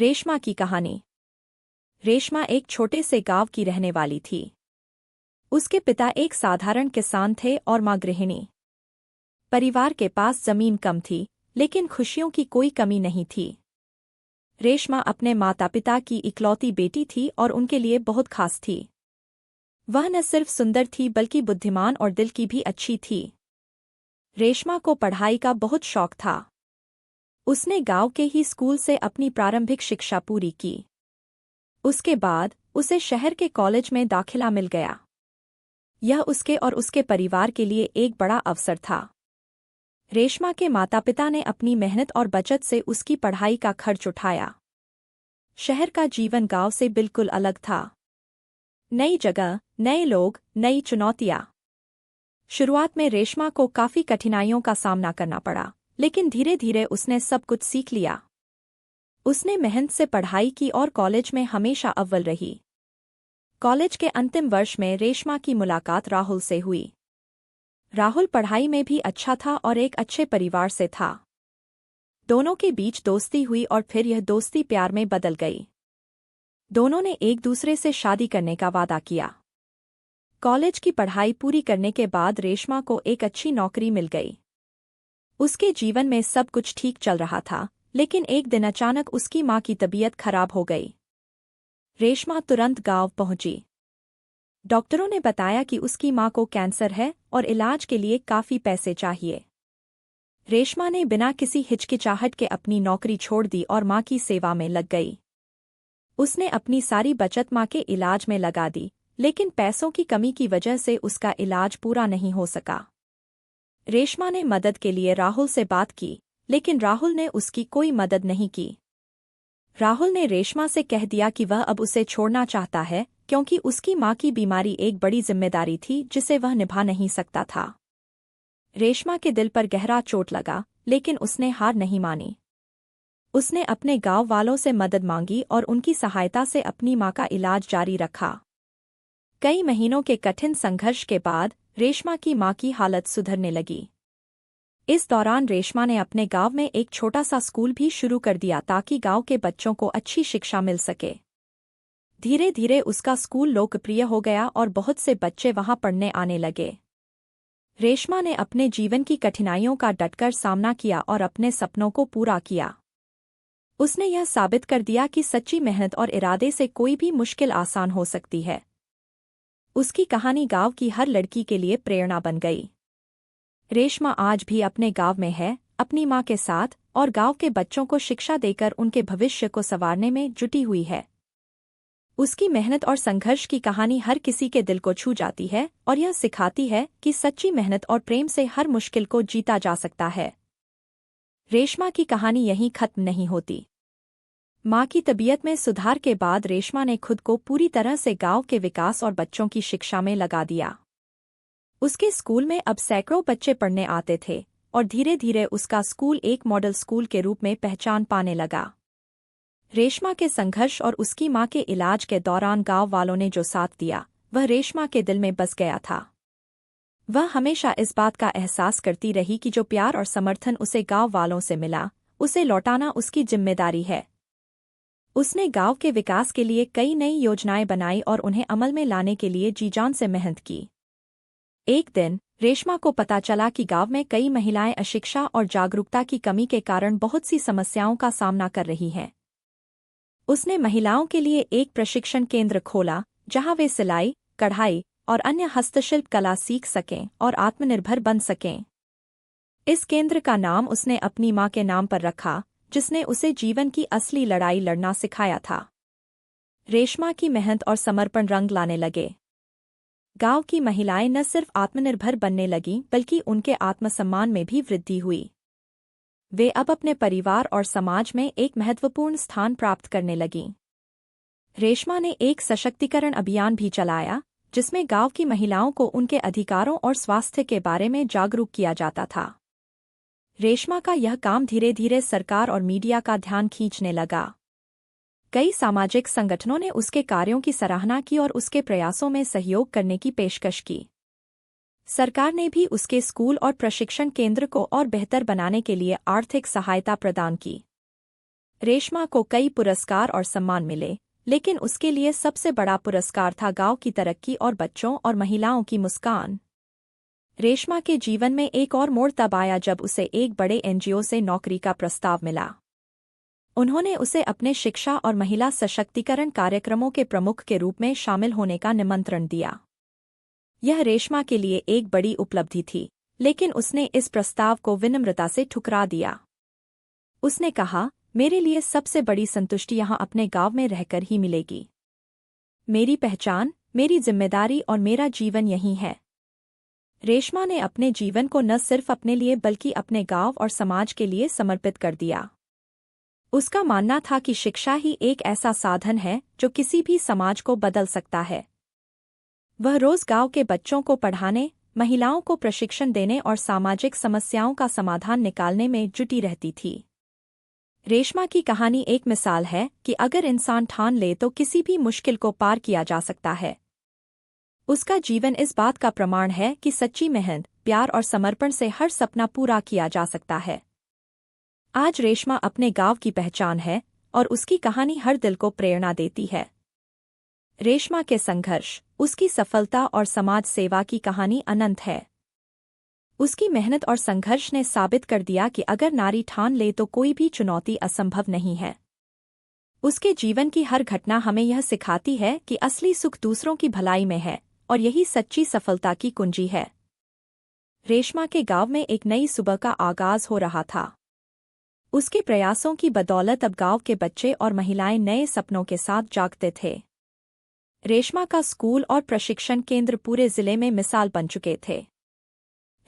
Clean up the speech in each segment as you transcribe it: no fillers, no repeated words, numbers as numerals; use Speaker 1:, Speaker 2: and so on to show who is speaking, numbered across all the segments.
Speaker 1: रेशमा की कहानी। रेशमा एक छोटे से गांव की रहने वाली थी। उसके पिता एक साधारण किसान थे और मां गृहिणी। परिवार के पास जमीन कम थी, लेकिन खुशियों की कोई कमी नहीं थी। रेशमा अपने माता पिता की इकलौती बेटी थी और उनके लिए बहुत खास थी। वह न सिर्फ सुंदर थी बल्कि बुद्धिमान और दिल की भी अच्छी थी। रेशमा को पढ़ाई का बहुत शौक था। उसने गांव के ही स्कूल से अपनी प्रारंभिक शिक्षा पूरी की। उसके बाद उसे शहर के कॉलेज में दाखिला मिल गया। यह उसके और उसके परिवार के लिए एक बड़ा अवसर था। रेशमा के माता पिता ने अपनी मेहनत और बचत से उसकी पढ़ाई का खर्च उठाया। शहर का जीवन गांव से बिल्कुल अलग था। नई जगह, नए लोग, नई चुनौतियां। शुरुआत में रेशमा को काफी कठिनाइयों का सामना करना पड़ा, लेकिन धीरे धीरे उसने सब कुछ सीख लिया। उसने मेहनत से पढ़ाई की और कॉलेज में हमेशा अव्वल रही। कॉलेज के अंतिम वर्ष में रेशमा की मुलाकात राहुल से हुई। राहुल पढ़ाई में भी अच्छा था और एक अच्छे परिवार से था। दोनों के बीच दोस्ती हुई और फिर यह दोस्ती प्यार में बदल गई। दोनों ने एक दूसरे से शादी करने का वादा किया। कॉलेज की पढ़ाई पूरी करने के बाद रेशमा को एक अच्छी नौकरी मिल गई। उसके जीवन में सब कुछ ठीक चल रहा था, लेकिन एक दिन अचानक उसकी मां की तबीयत खराब हो गई। रेशमा तुरंत गांव पहुंची। डॉक्टरों ने बताया कि उसकी मां को कैंसर है और इलाज के लिए काफी पैसे चाहिए। रेशमा ने बिना किसी हिचकिचाहट के अपनी नौकरी छोड़ दी और मां की सेवा में लग गई। उसने अपनी सारी बचत मां के इलाज में लगा दी, लेकिन पैसों की कमी की वजह से उसका इलाज पूरा नहीं हो सका। रेशमा ने मदद के लिए राहुल से बात की, लेकिन राहुल ने उसकी कोई मदद नहीं की। राहुल ने रेशमा से कह दिया कि वह अब उसे छोड़ना चाहता है, क्योंकि उसकी मां की बीमारी एक बड़ी जिम्मेदारी थी जिसे वह निभा नहीं सकता था। रेशमा के दिल पर गहरा चोट लगा, लेकिन उसने हार नहीं मानी। उसने अपने गांव वालों से मदद मांगी और उनकी सहायता से अपनी मां का इलाज जारी रखा। कई महीनों के कठिन संघर्ष के बाद रेशमा की मां की हालत सुधरने लगी। इस दौरान रेशमा ने अपने गांव में एक छोटा सा स्कूल भी शुरू कर दिया ताकि गांव के बच्चों को अच्छी शिक्षा मिल सके। धीरे धीरे उसका स्कूल लोकप्रिय हो गया और बहुत से बच्चे वहां पढ़ने आने लगे। रेशमा ने अपने जीवन की कठिनाइयों का डटकर सामना किया और अपने सपनों को पूरा किया। उसने यह साबित कर दिया कि सच्ची मेहनत और इरादे से कोई भी मुश्किल आसान हो सकती है। उसकी कहानी गांव की हर लड़की के लिए प्रेरणा बन गई। रेशमा आज भी अपने गांव में है, अपनी मां के साथ, और गांव के बच्चों को शिक्षा देकर उनके भविष्य को संवारने में जुटी हुई है। उसकी मेहनत और संघर्ष की कहानी हर किसी के दिल को छू जाती है और यह सिखाती है कि सच्ची मेहनत और प्रेम से हर मुश्किल को जीता जा सकता है। रेशमा की कहानी यहीं खत्म नहीं होती। मां की तबीयत में सुधार के बाद रेशमा ने खुद को पूरी तरह से गांव के विकास और बच्चों की शिक्षा में लगा दिया। उसके स्कूल में अब सैकड़ों बच्चे पढ़ने आते थे और धीरे धीरे उसका स्कूल एक मॉडल स्कूल के रूप में पहचान पाने लगा। रेशमा के संघर्ष और उसकी मां के इलाज के दौरान गांव वालों ने जो साथ दिया, वह रेशमा के दिल में बस गया था। वह हमेशा इस बात का एहसास करती रही कि जो प्यार और समर्थन उसे गांव वालों से मिला, उसे लौटाना उसकी जिम्मेदारी है। उसने गांव के विकास के लिए कई नई योजनाएं बनाई और उन्हें अमल में लाने के लिए जी जान से मेहनत की। एक दिन रेशमा को पता चला कि गांव में कई महिलाएं अशिक्षा और जागरूकता की कमी के कारण बहुत सी समस्याओं का सामना कर रही हैं। उसने महिलाओं के लिए एक प्रशिक्षण केंद्र खोला, जहां वे सिलाई, कढ़ाई और अन्य हस्तशिल्प कला सीख सकें और आत्मनिर्भर बन सकें। इस केंद्र का नाम उसने अपनी मां के नाम पर रखा, जिसने उसे जीवन की असली लड़ाई लड़ना सिखाया था। रेशमा की मेहनत और समर्पण रंग लाने लगे। गांव की महिलाएं न सिर्फ आत्मनिर्भर बनने लगीं बल्कि उनके आत्मसम्मान में भी वृद्धि हुई। वे अब अपने परिवार और समाज में एक महत्वपूर्ण स्थान प्राप्त करने लगीं। रेशमा ने एक सशक्तिकरण अभियान भी चलाया, जिसमें गांव की महिलाओं को उनके अधिकारों और स्वास्थ्य के बारे में जागरूक किया जाता था। रेशमा का यह काम धीरे धीरे सरकार और मीडिया का ध्यान खींचने लगा। कई सामाजिक संगठनों ने उसके कार्यों की सराहना की और उसके प्रयासों में सहयोग करने की पेशकश की। सरकार ने भी उसके स्कूल और प्रशिक्षण केंद्र को और बेहतर बनाने के लिए आर्थिक सहायता प्रदान की। रेशमा को कई पुरस्कार और सम्मान मिले, लेकिन उसके लिए सबसे बड़ा पुरस्कार था गांव की तरक्की और बच्चों और महिलाओं की मुस्कान। रेशमा के जीवन में एक और मोड़ तब आया जब उसे एक बड़े एनजीओ से नौकरी का प्रस्ताव मिला। उन्होंने उसे अपने शिक्षा और महिला सशक्तिकरण कार्यक्रमों के प्रमुख के रूप में शामिल होने का निमंत्रण दिया। यह रेशमा के लिए एक बड़ी उपलब्धि थी, लेकिन उसने इस प्रस्ताव को विनम्रता से ठुकरा दिया। उसने कहा, मेरे लिए सबसे बड़ी संतुष्टि यहाँ अपने गांव में रहकर ही मिलेगी। मेरी पहचान, मेरी जिम्मेदारी और मेरा जीवन यही है। रेशमा ने अपने जीवन को न सिर्फ अपने लिए बल्कि अपने गांव और समाज के लिए समर्पित कर दिया। उसका मानना था कि शिक्षा ही एक ऐसा साधन है जो किसी भी समाज को बदल सकता है। वह रोज गांव के बच्चों को पढ़ाने, महिलाओं को प्रशिक्षण देने और सामाजिक समस्याओं का समाधान निकालने में जुटी रहती थी। रेशमा की कहानी एक मिसाल है कि अगर इंसान ठान ले तो किसी भी मुश्किल को पार किया जा सकता है। उसका जीवन इस बात का प्रमाण है कि सच्ची मेहनत, प्यार और समर्पण से हर सपना पूरा किया जा सकता है। आज रेशमा अपने गांव की पहचान है और उसकी कहानी हर दिल को प्रेरणा देती है। रेशमा के संघर्ष, उसकी सफलता और समाज सेवा की कहानी अनंत है। उसकी मेहनत और संघर्ष ने साबित कर दिया कि अगर नारी ठान ले तो कोई भी चुनौती असंभव नहीं है। उसके जीवन की हर घटना हमें यह सिखाती है कि असली सुख दूसरों की भलाई में है और यही सच्ची सफलता की कुंजी है। रेशमा के गांव में एक नई सुबह का आगाज हो रहा था। उसके प्रयासों की बदौलत अब गांव के बच्चे और महिलाएं नए सपनों के साथ जागते थे। रेशमा का स्कूल और प्रशिक्षण केंद्र पूरे जिले में मिसाल बन चुके थे।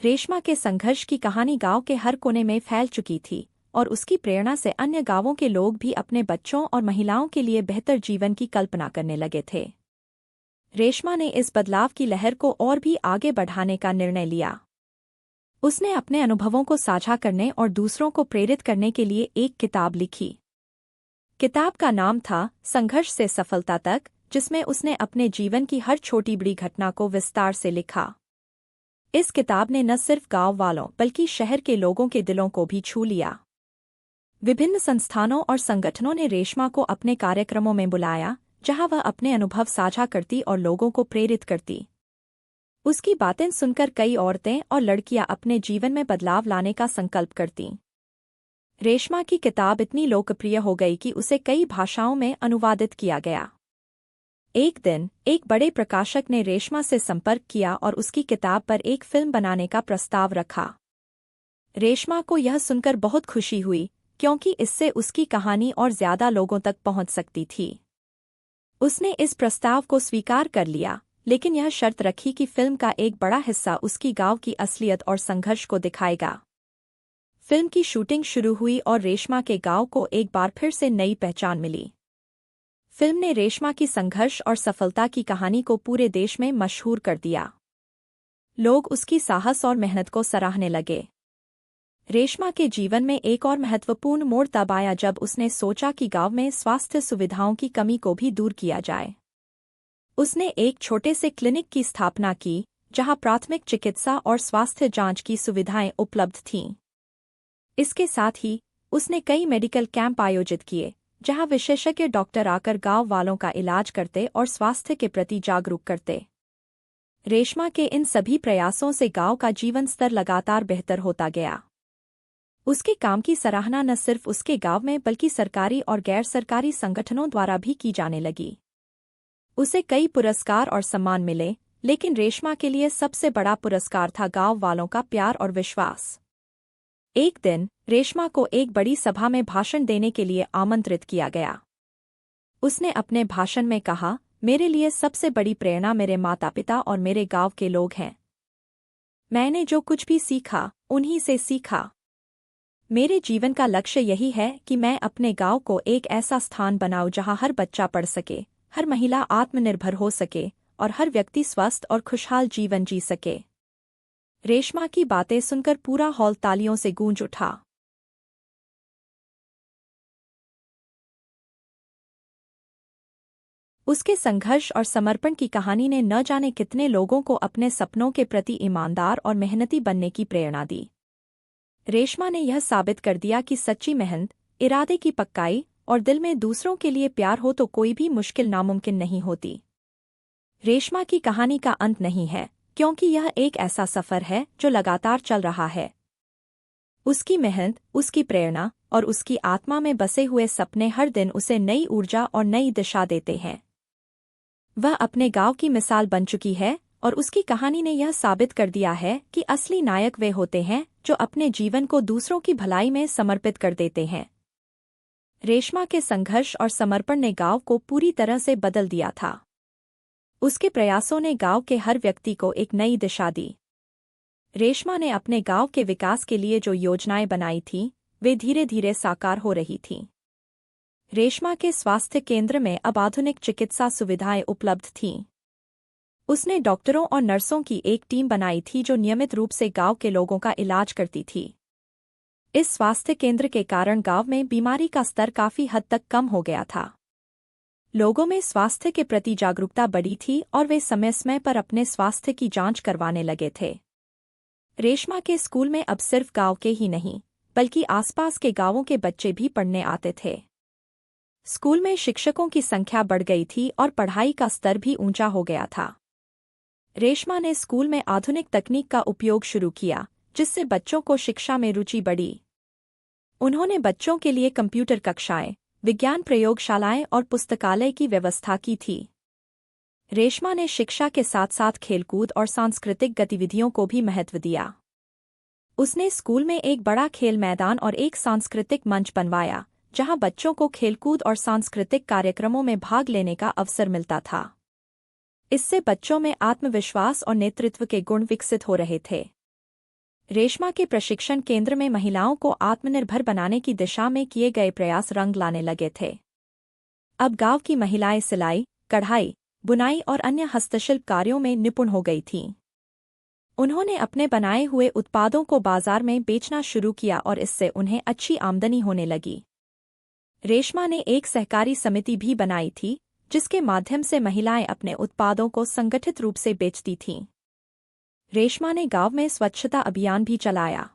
Speaker 1: रेशमा के संघर्ष की कहानी गांव के हर कोने में फैल चुकी थी और उसकी प्रेरणा से अन्य गांवों के लोग भी अपने बच्चों और महिलाओं के लिए बेहतर जीवन की कल्पना करने लगे थे। रेशमा ने इस बदलाव की लहर को और भी आगे बढ़ाने का निर्णय लिया। उसने अपने अनुभवों को साझा करने और दूसरों को प्रेरित करने के लिए एक किताब लिखी। किताब का नाम था संघर्ष से सफलता तक, जिसमें उसने अपने जीवन की हर छोटी बड़ी घटना को विस्तार से लिखा। इस किताब ने न सिर्फ गांव वालों बल्कि शहर के लोगों के दिलों को भी छू लिया। विभिन्न संस्थानों और संगठनों ने रेशमा को अपने कार्यक्रमों में बुलाया, जहां वह अपने अनुभव साझा करती और लोगों को प्रेरित करती। उसकी बातें सुनकर कई औरतें और लड़कियां अपने जीवन में बदलाव लाने का संकल्प करतीं। रेशमा की किताब इतनी लोकप्रिय हो गई कि उसे कई भाषाओं में अनुवादित किया गया। एक दिन एक बड़े प्रकाशक ने रेशमा से संपर्क किया और उसकी किताब पर एक फिल्म बनाने का प्रस्ताव रखा। रेशमा को यह सुनकर बहुत खुशी हुई, क्योंकि इससे उसकी कहानी और ज्यादा लोगों तक पहुंच सकती थी। उसने इस प्रस्ताव को स्वीकार कर लिया, लेकिन यह शर्त रखी कि फिल्म का एक बड़ा हिस्सा उसकी गांव की असलियत और संघर्ष को दिखाएगा। फिल्म की शूटिंग शुरू हुई और रेशमा के गांव को एक बार फिर से नई पहचान मिली। फिल्म ने रेशमा की संघर्ष और सफलता की कहानी को पूरे देश में मशहूर कर दिया। लोग उसकी साहस और मेहनत को सराहने लगे। रेशमा के जीवन में एक और महत्वपूर्ण मोड़ तब आया जब उसने सोचा कि गांव में स्वास्थ्य सुविधाओं की कमी को भी दूर किया जाए। उसने एक छोटे से क्लिनिक की स्थापना की, जहां प्राथमिक चिकित्सा और स्वास्थ्य जांच की सुविधाएं उपलब्ध थीं। इसके साथ ही उसने कई मेडिकल कैंप आयोजित किए, जहां विशेषज्ञ डॉक्टर आकर गांव वालों का इलाज करते और स्वास्थ्य के प्रति जागरूक करते। रेशमा के इन सभी प्रयासों से गांव का जीवन स्तर लगातार बेहतर होता गया। उसके काम की सराहना न सिर्फ उसके गांव में बल्कि सरकारी और गैर सरकारी संगठनों द्वारा भी की जाने लगी। उसे कई पुरस्कार और सम्मान मिले, लेकिन रेशमा के लिए सबसे बड़ा पुरस्कार था गांव वालों का प्यार और विश्वास। एक दिन रेशमा को एक बड़ी सभा में भाषण देने के लिए आमंत्रित किया गया। उसने अपने भाषण में कहा, मेरे लिए सबसे बड़ी प्रेरणा मेरे माता पिता और मेरे गांव के लोग हैं। मैंने जो कुछ भी सीखा, उन्हीं से सीखा। मेरे जीवन का लक्ष्य यही है कि मैं अपने गांव को एक ऐसा स्थान बनाऊं जहां हर बच्चा पढ़ सके, हर महिला आत्मनिर्भर हो सके और हर व्यक्ति स्वस्थ और खुशहाल जीवन जी सके। रेशमा की बातें सुनकर पूरा हॉल तालियों से गूंज उठा। उसके संघर्ष और समर्पण की कहानी ने न जाने कितने लोगों को अपने सपनों के प्रति ईमानदार और मेहनती बनने की प्रेरणा दी। रेशमा ने यह साबित कर दिया कि सच्ची मेहनत, इरादे की पक्काई और दिल में दूसरों के लिए प्यार हो तो कोई भी मुश्किल नामुमकिन नहीं होती। रेशमा की कहानी का अंत नहीं है, क्योंकि यह एक ऐसा सफ़र है जो लगातार चल रहा है। उसकी मेहनत, उसकी प्रेरणा और उसकी आत्मा में बसे हुए सपने हर दिन उसे नई ऊर्जा और नई दिशा देते हैं। वह अपने गांव की मिसाल बन चुकी है और उसकी कहानी ने यह साबित कर दिया है कि असली नायक वे होते हैं जो अपने जीवन को दूसरों की भलाई में समर्पित कर देते हैं। रेशमा के संघर्ष और समर्पण ने गांव को पूरी तरह से बदल दिया था। उसके प्रयासों ने गांव के हर व्यक्ति को एक नई दिशा दी। रेशमा ने अपने गांव के विकास के लिए जो योजनाएं बनाई थीं, वे धीरे धीरे साकार हो रही थीं। रेशमा के स्वास्थ्य केंद्र में अब आधुनिक चिकित्सा सुविधाएं उपलब्ध थीं। उसने डॉक्टरों और नर्सों की एक टीम बनाई थी जो नियमित रूप से गांव के लोगों का इलाज करती थी। इस स्वास्थ्य केंद्र के कारण गांव में बीमारी का स्तर काफी हद तक कम हो गया था। लोगों में स्वास्थ्य के प्रति जागरूकता बढ़ी थी और वे समय समय पर अपने स्वास्थ्य की जांच करवाने लगे थे। रेशमा के स्कूल में अब सिर्फ गांव के ही नहीं, बल्कि आसपास के गांवों के बच्चे भी पढ़ने आते थे। स्कूल में शिक्षकों की संख्या बढ़ गई थी और पढ़ाई का स्तर भी ऊंचा हो गया था। रेशमा ने स्कूल में आधुनिक तकनीक का उपयोग शुरू किया, जिससे बच्चों को शिक्षा में रुचि बढ़ी। उन्होंने बच्चों के लिए कंप्यूटर कक्षाएं, विज्ञान प्रयोगशालाएं और पुस्तकालय की व्यवस्था की थी। रेशमा ने शिक्षा के साथ साथ खेलकूद और सांस्कृतिक गतिविधियों को भी महत्व दिया। उसने स्कूल में एक बड़ा खेल मैदान और एक सांस्कृतिक मंच बनवाया, जहां बच्चों को खेलकूद और सांस्कृतिक कार्यक्रमों में भाग लेने का अवसर मिलता था। इससे बच्चों में आत्मविश्वास और नेतृत्व के गुण विकसित हो रहे थे। रेशमा के प्रशिक्षण केंद्र में महिलाओं को आत्मनिर्भर बनाने की दिशा में किए गए प्रयास रंग लाने लगे थे। अब गांव की महिलाएं सिलाई, कढ़ाई, बुनाई और अन्य हस्तशिल्प कार्यों में निपुण हो गई थीं। उन्होंने अपने बनाए हुए उत्पादों को बाजार में बेचना शुरू किया और इससे उन्हें अच्छी आमदनी होने लगी। रेशमा ने एक सहकारी समिति भी बनाई थी, जिसके माध्यम से महिलाएं अपने उत्पादों को संगठित रूप से बेचती थीं। रेशमा ने गांव में स्वच्छता अभियान भी चलाया।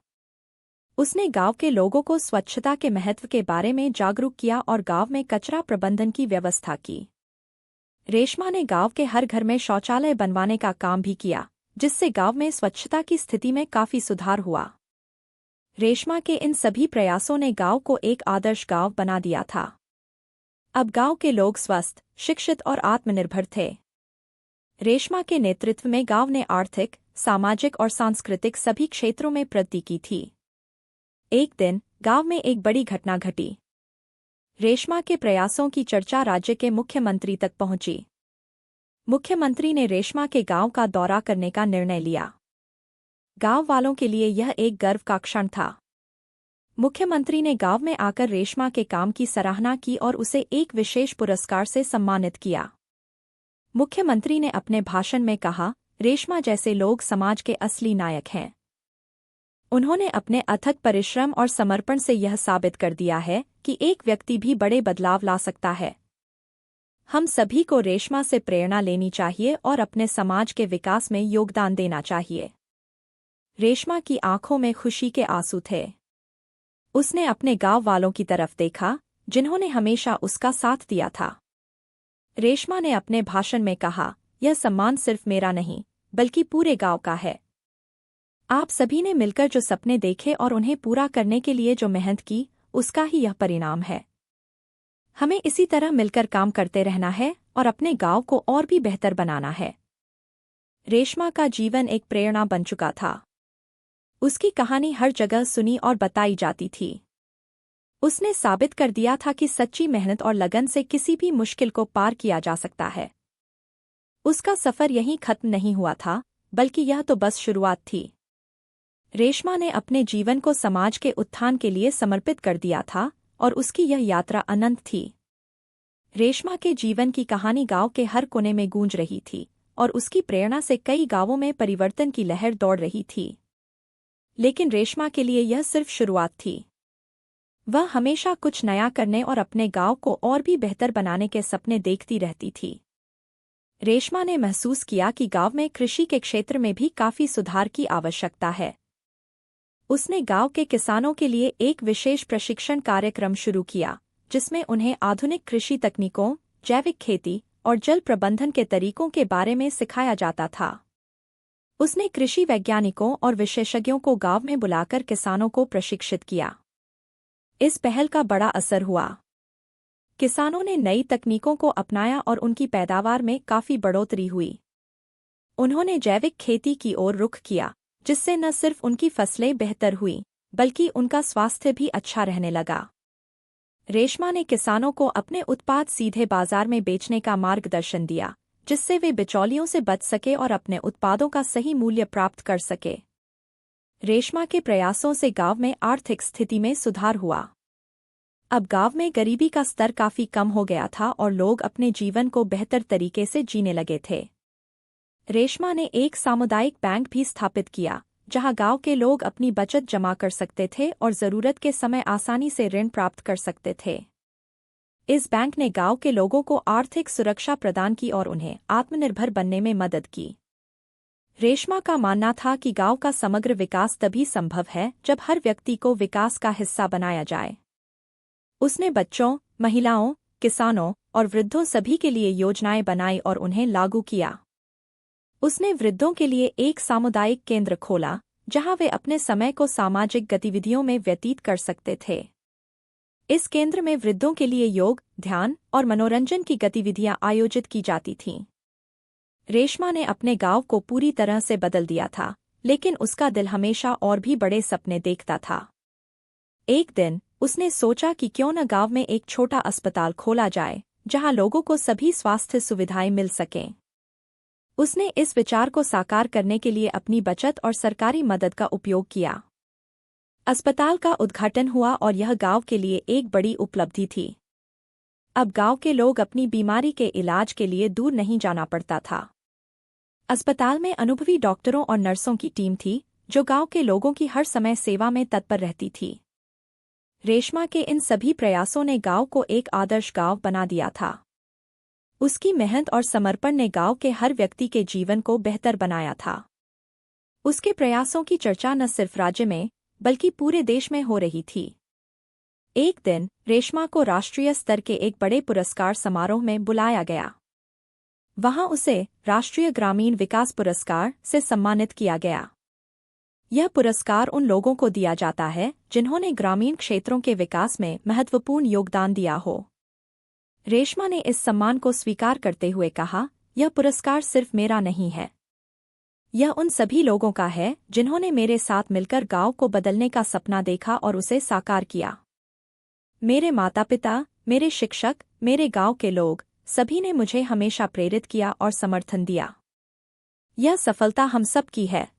Speaker 1: उसने गांव के लोगों को स्वच्छता के महत्व के बारे में जागरूक किया और गांव में कचरा प्रबंधन की व्यवस्था की। रेशमा ने गांव के हर घर में शौचालय बनवाने का काम भी किया, जिससे गांव में स्वच्छता की स्थिति में काफी सुधार हुआ। रेशमा के इन सभी प्रयासों ने गांव को एक आदर्श गांव बना दिया था। अब गांव के लोग स्वस्थ, शिक्षित और आत्मनिर्भर थे। रेशमा के नेतृत्व में गांव ने आर्थिक, सामाजिक और सांस्कृतिक सभी क्षेत्रों में प्रगति की थी। एक दिन गांव में एक बड़ी घटना घटी। रेशमा के प्रयासों की चर्चा राज्य के मुख्यमंत्री तक पहुंची। मुख्यमंत्री ने रेशमा के गांव का दौरा करने का निर्णय लिया। गांव वालों के लिए यह एक गर्व का क्षण था। मुख्यमंत्री ने गांव में आकर रेशमा के काम की सराहना की और उसे एक विशेष पुरस्कार से सम्मानित किया। मुख्यमंत्री ने अपने भाषण में कहा, रेशमा जैसे लोग समाज के असली नायक हैं। उन्होंने अपने अथक परिश्रम और समर्पण से यह साबित कर दिया है कि एक व्यक्ति भी बड़े बदलाव ला सकता है। हम सभी को रेशमा से प्रेरणा लेनी चाहिए और अपने समाज के विकास में योगदान देना चाहिए। रेशमा की आंखों में खुशी के आंसू थे। उसने अपने गांव वालों की तरफ देखा, जिन्होंने हमेशा उसका साथ दिया था। रेशमा ने अपने भाषण में कहा, यह सम्मान सिर्फ मेरा नहीं, बल्कि पूरे गांव का है। आप सभी ने मिलकर जो सपने देखे और उन्हें पूरा करने के लिए जो मेहनत की, उसका ही यह परिणाम है। हमें इसी तरह मिलकर काम करते रहना है और अपने गांव को और भी बेहतर बनाना है। रेशमा का जीवन एक प्रेरणा बन चुका था। उसकी कहानी हर जगह सुनी और बताई जाती थी। उसने साबित कर दिया था कि सच्ची मेहनत और लगन से किसी भी मुश्किल को पार किया जा सकता है। उसका सफर यहीं खत्म नहीं हुआ था, बल्कि यह तो बस शुरुआत थी। रेशमा ने अपने जीवन को समाज के उत्थान के लिए समर्पित कर दिया था और उसकी यह यात्रा अनंत थी। रेशमा के जीवन की कहानी गांव के हर कोने में गूंज रही थी और उसकी प्रेरणा से कई गांवों में परिवर्तन की लहर दौड़ रही थी। लेकिन रेशमा के लिए यह सिर्फ शुरुआत थी। वह हमेशा कुछ नया करने और अपने गांव को और भी बेहतर बनाने के सपने देखती रहती थी। रेशमा ने महसूस किया कि गांव में कृषि के क्षेत्र में भी काफी सुधार की आवश्यकता है। उसने गांव के किसानों के लिए एक विशेष प्रशिक्षण कार्यक्रम शुरू किया, जिसमें उन्हें आधुनिक कृषि तकनीकों, जैविक खेती और जल प्रबंधन के तरीकों के बारे में सिखाया जाता था। उसने कृषि वैज्ञानिकों और विशेषज्ञों को गांव में बुलाकर किसानों को प्रशिक्षित किया। इस पहल का बड़ा असर हुआ। किसानों ने नई तकनीकों को अपनाया और उनकी पैदावार में काफी बढ़ोतरी हुई। उन्होंने जैविक खेती की ओर रुख किया, जिससे न सिर्फ उनकी फसलें बेहतर हुईं, बल्कि उनका स्वास्थ्य भी अच्छा रहने लगा। रेशमा ने किसानों को अपने उत्पाद सीधे बाजार में बेचने का मार्गदर्शन दिया, जिससे वे बिचौलियों से बच सके और अपने उत्पादों का सही मूल्य प्राप्त कर सके। रेशमा के प्रयासों से गांव में आर्थिक स्थिति में सुधार हुआ। अब गांव में गरीबी का स्तर काफी कम हो गया था और लोग अपने जीवन को बेहतर तरीके से जीने लगे थे। रेशमा ने एक सामुदायिक बैंक भी स्थापित किया, जहां गांव के लोग अपनी बचत जमा कर सकते थे और जरूरत के समय आसानी से ऋण प्राप्त कर सकते थे। इस बैंक ने गांव के लोगों को आर्थिक सुरक्षा प्रदान की और उन्हें आत्मनिर्भर बनने में मदद की। रेशमा का मानना था कि गांव का समग्र विकास तभी संभव है जब हर व्यक्ति को विकास का हिस्सा बनाया जाए। उसने बच्चों, महिलाओं, किसानों और वृद्धों सभी के लिए योजनाएं बनाई और उन्हें लागू किया। उसने वृद्धों के लिए एक सामुदायिक केंद्र खोला, जहां वे अपने समय को सामाजिक गतिविधियों में व्यतीत कर सकते थे। इस केंद्र में वृद्धों के लिए योग, ध्यान और मनोरंजन की गतिविधियां आयोजित की जाती थीं। रेशमा ने अपने गांव को पूरी तरह से बदल दिया था, लेकिन उसका दिल हमेशा और भी बड़े सपने देखता था। एक दिन उसने सोचा कि क्यों न गांव में एक छोटा अस्पताल खोला जाए, जहां लोगों को सभी स्वास्थ्य सुविधाएं मिल सकें। उसने इस विचार को साकार करने के लिए अपनी बचत और सरकारी मदद का उपयोग किया। अस्पताल का उद्घाटन हुआ और यह गांव के लिए एक बड़ी उपलब्धि थी। अब गांव के लोग अपनी बीमारी के इलाज के लिए दूर नहीं जाना पड़ता था। अस्पताल में अनुभवी डॉक्टरों और नर्सों की टीम थी, जो गांव के लोगों की हर समय सेवा में तत्पर रहती थी। रेशमा के इन सभी प्रयासों ने गांव को एक आदर्श गांव बना दिया था। उसकी मेहनत और समर्पण ने गांव के हर व्यक्ति के जीवन को बेहतर बनाया था। उसके प्रयासों की चर्चा न सिर्फ राज्य में, बल्कि पूरे देश में हो रही थी। एक दिन रेशमा को राष्ट्रीय स्तर के एक बड़े पुरस्कार समारोह में बुलाया गया। वहां उसे राष्ट्रीय ग्रामीण विकास पुरस्कार से सम्मानित किया गया। यह पुरस्कार उन लोगों को दिया जाता है जिन्होंने ग्रामीण क्षेत्रों के विकास में महत्वपूर्ण योगदान दिया हो। रेशमा ने इस सम्मान को स्वीकार करते हुए कहा, यह पुरस्कार सिर्फ मेरा नहीं है। यह उन सभी लोगों का है जिन्होंने मेरे साथ मिलकर गांव को बदलने का सपना देखा और उसे साकार किया। मेरे माता-पिता, मेरे शिक्षक, मेरे गांव के लोग, सभी ने मुझे हमेशा प्रेरित किया और समर्थन दिया। यह सफलता हम सब की है।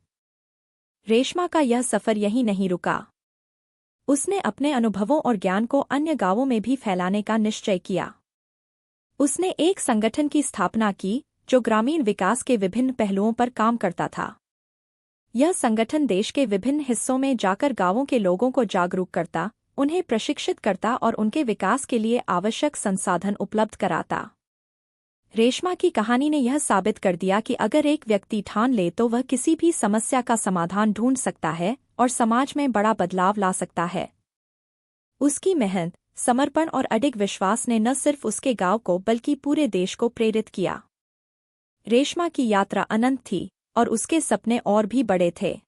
Speaker 1: रेशमा का यह सफर यहीं नहीं रुका। उसने अपने अनुभवों और ज्ञान को अन्य गांवों में भी फैलाने का निश्चय किया। उसने एक संगठन की स्थापना की जो ग्रामीण विकास के विभिन्न पहलुओं पर काम करता था। यह संगठन देश के विभिन्न हिस्सों में जाकर गांवों के लोगों को जागरूक करता, उन्हें प्रशिक्षित करता और उनके विकास के लिए आवश्यक संसाधन उपलब्ध कराता। रेशमा की कहानी ने यह साबित कर दिया कि अगर एक व्यक्ति ठान ले तो वह किसी भी समस्या का समाधान ढूंढ सकता है और समाज में बड़ा बदलाव ला सकता है। उसकी मेहनत, समर्पण और अडिग विश्वास ने न सिर्फ उसके गांव को बल्कि पूरे देश को प्रेरित किया। रेशमा की यात्रा अनंत थी और उसके सपने और भी बड़े थे।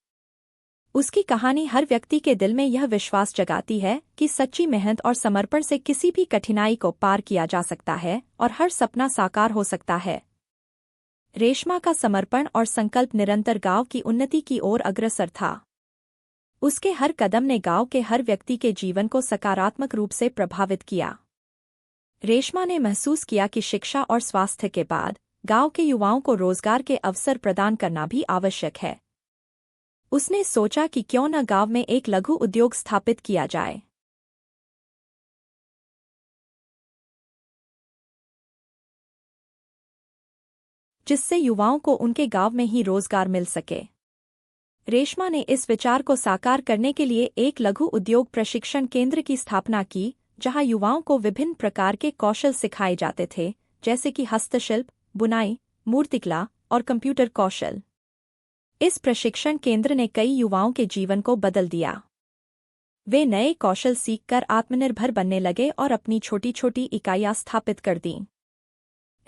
Speaker 1: उसकी कहानी हर व्यक्ति के दिल में यह विश्वास जगाती है कि सच्ची मेहनत और समर्पण से किसी भी कठिनाई को पार किया जा सकता है और हर सपना साकार हो सकता है। रेशमा का समर्पण और संकल्प निरंतर गांव की उन्नति की ओर अग्रसर था। उसके हर कदम ने गांव के हर व्यक्ति के जीवन को सकारात्मक रूप से प्रभावित किया। रेशमा ने महसूस किया कि शिक्षा और स्वास्थ्य के बाद गांव के युवाओं को रोजगार के अवसर प्रदान करना भी आवश्यक है। उसने सोचा कि क्यों न गांव में एक लघु उद्योग स्थापित किया जाए। जिससे युवाओं को उनके गांव में ही रोजगार मिल सके। रेशमा ने इस विचार को साकार करने के लिए एक लघु उद्योग प्रशिक्षण केंद्र की स्थापना की, जहां युवाओं को विभिन्न प्रकार के कौशल सिखाए जाते थे, जैसे कि हस्तशिल्प, बुनाई, मूर्तिकला और कंप्यूटर कौशल। इस प्रशिक्षण केंद्र ने कई युवाओं के जीवन को बदल दिया। वे नए कौशल सीखकर आत्मनिर्भर बनने लगे और अपनी छोटी छोटी इकाइयां स्थापित कर दीं।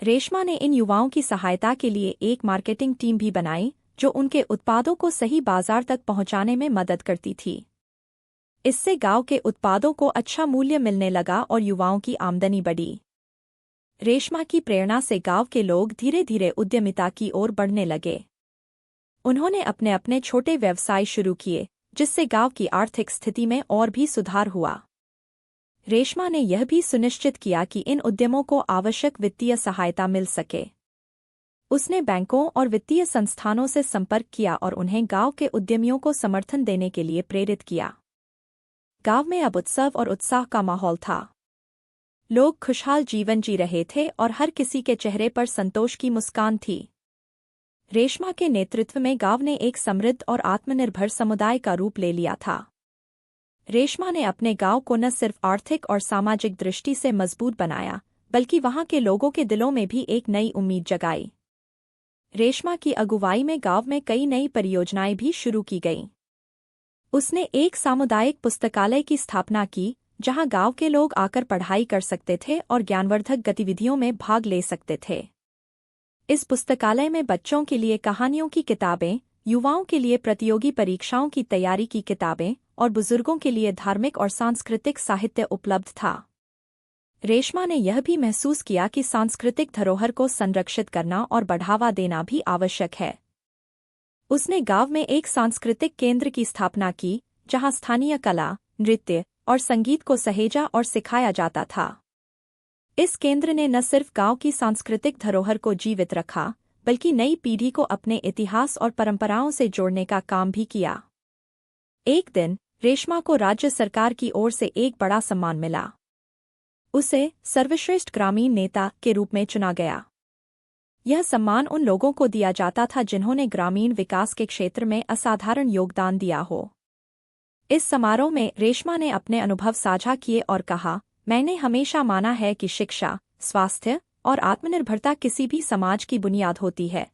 Speaker 1: रेशमा ने इन युवाओं की सहायता के लिए एक मार्केटिंग टीम भी बनाई जो उनके उत्पादों को सही बाजार तक पहुंचाने में मदद करती थी। इससे गांव के उत्पादों को अच्छा मूल्य मिलने लगा और युवाओं की आमदनी बढ़ी। रेशमा की प्रेरणा से गांव के लोग धीरे धीरे उद्यमिता की ओर बढ़ने लगे। उन्होंने अपने अपने छोटे व्यवसाय शुरू किए, जिससे गांव की आर्थिक स्थिति में और भी सुधार हुआ। रेशमा ने यह भी सुनिश्चित किया कि इन उद्यमों को आवश्यक वित्तीय सहायता मिल सके। उसने बैंकों और वित्तीय संस्थानों से संपर्क किया और उन्हें गांव के उद्यमियों को समर्थन देने के लिए प्रेरित किया। गांव में अब उत्सव और उत्साह का माहौल था। लोग खुशहाल जीवन जी रहे थे और हर किसी के चेहरे पर संतोष की मुस्कान थी। रेशमा के नेतृत्व में गांव ने एक समृद्ध और आत्मनिर्भर समुदाय का रूप ले लिया था। रेशमा ने अपने गांव को न सिर्फ आर्थिक और सामाजिक दृष्टि से मजबूत बनाया, बल्कि वहां के लोगों के दिलों में भी एक नई उम्मीद जगाई। रेशमा की अगुवाई में गांव में कई नई परियोजनाएं भी शुरू की गईं। उसने एक सामुदायिक पुस्तकालय की स्थापना की, जहां गांव के लोग आकर पढ़ाई कर सकते थे और ज्ञानवर्धक गतिविधियों में भाग ले सकते थे। इस पुस्तकालय में बच्चों के लिए कहानियों की किताबें, युवाओं के लिए प्रतियोगी परीक्षाओं की तैयारी की किताबें और बुजुर्गों के लिए धार्मिक और सांस्कृतिक साहित्य उपलब्ध था। रेशमा ने यह भी महसूस किया कि सांस्कृतिक धरोहर को संरक्षित करना और बढ़ावा देना भी आवश्यक है। उसने गांव में एक सांस्कृतिक केंद्र की स्थापना की, जहां स्थानीय कला, नृत्य और संगीत को सहेजा और सिखाया जाता था। इस केंद्र ने न सिर्फ गांव की सांस्कृतिक धरोहर को जीवित रखा, बल्कि नई पीढ़ी को अपने इतिहास और परंपराओं से जोड़ने का काम भी किया। एक दिन रेशमा को राज्य सरकार की ओर से एक बड़ा सम्मान मिला। उसे सर्वश्रेष्ठ ग्रामीण नेता के रूप में चुना गया। यह सम्मान उन लोगों को दिया जाता था जिन्होंने ग्रामीण विकास के क्षेत्र में असाधारण योगदान दिया हो। इस समारोह में रेशमा ने अपने अनुभव साझा किए और कहा, मैंने हमेशा माना है कि शिक्षा, स्वास्थ्य और आत्मनिर्भरता किसी भी समाज की बुनियाद होती है।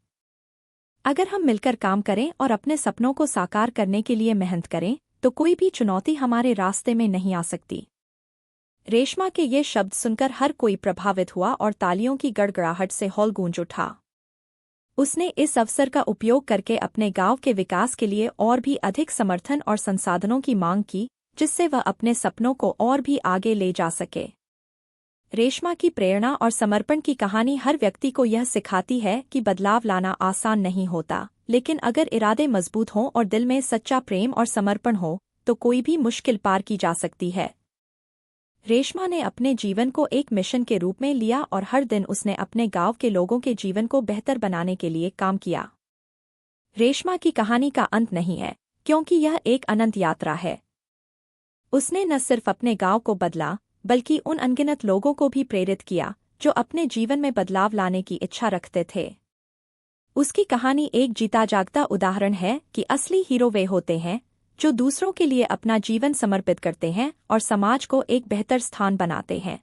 Speaker 1: अगर हम मिलकर काम करें और अपने सपनों को साकार करने के लिए मेहनत करें, तो कोई भी चुनौती हमारे रास्ते में नहीं आ सकती। रेशमा के ये शब्द सुनकर हर कोई प्रभावित हुआ और तालियों की गड़गड़ाहट से हॉल गूंज उठा। उसने इस अवसर का उपयोग करके अपने गांव के विकास के लिए और भी अधिक समर्थन और संसाधनों की मांग की, जिससे वह अपने सपनों को और भी आगे ले जा सके। रेशमा की प्रेरणा और समर्पण की कहानी हर व्यक्ति को यह सिखाती है कि बदलाव लाना आसान नहीं होता, लेकिन अगर इरादे मजबूत हों और दिल में सच्चा प्रेम और समर्पण हो, तो कोई भी मुश्किल पार की जा सकती है। रेशमा ने अपने जीवन को एक मिशन के रूप में लिया और हर दिन उसने अपने गांव के लोगों के जीवन को बेहतर बनाने के लिए काम किया। रेशमा की कहानी का अंत नहीं है, क्योंकि यह एक अनंत यात्रा है। उसने न सिर्फ अपने गांव को बदला, बल्कि उन अनगिनत लोगों को भी प्रेरित किया जो अपने जीवन में बदलाव लाने की इच्छा रखते थे। उसकी कहानी एक जीता जागता उदाहरण है कि असली हीरो वे होते हैं जो दूसरों के लिए अपना जीवन समर्पित करते हैं और समाज को एक बेहतर स्थान बनाते हैं।